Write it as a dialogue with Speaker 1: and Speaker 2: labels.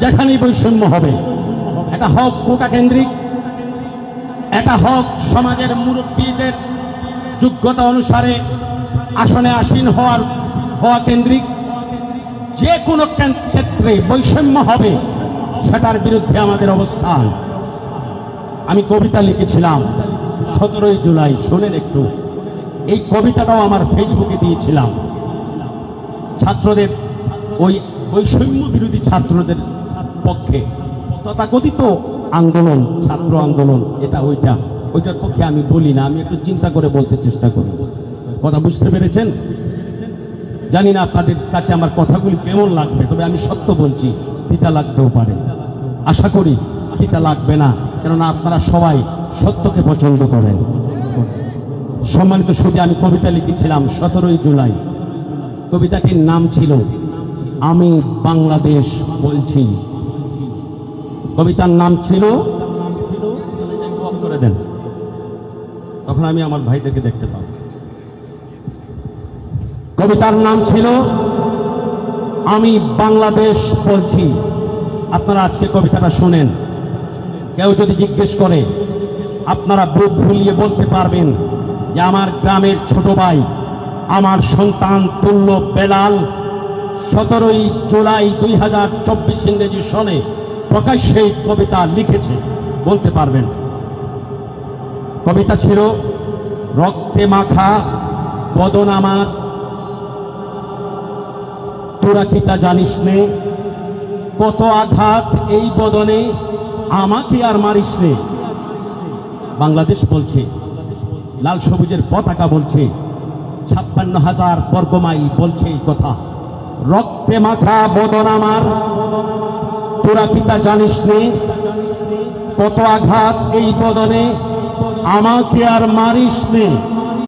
Speaker 1: যেখানেই বৈষম্য হবে, এটা হোক কোটা কেন্দ্রিক, এটা হোক সমাজের মুরব্বীদের যোগ্যতা অনুসারে আসনে আসীন হওয়া কেন্দ্রিক, যে কোনো ক্ষেত্রে বৈষম্য হবে, সেটার বিরুদ্ধে আমাদের অবস্থান। আমি কবিতা লিখেছিলাম 17 জুলাই, শোনেন একটু। এই কবিতাটাও আমার ফেসবুকে দিয়েছিলাম। ছাত্রদের, ওই বৈষম্য বিরোধী ছাত্রদের পক্ষে, তথাকথিত আন্দোলন, ছাত্র আন্দোলন, এটা ওইটার পক্ষে আমি বলি না, আমি একটু চিন্তা করে বলতে চেষ্টা করি। কথা বুঝতে পেরেছেন? জানি না আপনাদের কাছে আমার কথাগুলি কেমন লাগবে, তবে আমি সত্য বলছি, তিতা লাগতেও পারে। আশা করি তিতা লাগবে না, কেননা আপনারা সবাই সত্যকে পছন্দ করেন। সম্মানিত সুধী, আমি কবিতা লিখেছিলাম 17 জুলাই। কবিতাটির নাম ছিল আমি বাংলাদেশ বলছি। কবিতার নাম ছিল, করে দেন, তখন আমি আমার ভাইদেরকে দেখতে পাব। কবিতার নাম ছিল আমি বাংলাদেশ বলছি। আপনারা আজকে কবিতাটা শোনেন। কেউ যদি জিজ্ঞেস করে, আপনারা বুক ফুলিয়ে বলতে পারবেন যে আমার গ্রামের ছোট ভাই, আমার সন্তান তুল্য বেলাল 17 জুলাই 2024 ইংরেজি সনে প্রকাশ্যে কবিতা লিখেছে, বলতে পারবেন। কবিতা ছিল রক্তে মাখা বদন আমার, তোরা কি তা জানিস নে, কত আঘাত এই বদনে, আমাকে আর মারিস নে। বাংলাদেশ বলছে, লাল সবুজের পতাকা বলছে, 56,000 বর্গমাইল বলছে এই কথা। রক্তে মাখা বদন আমার, তোরা কি তা জানিস নে, কত আঘাত এই বদনে, আমাকে আর মারিস নে।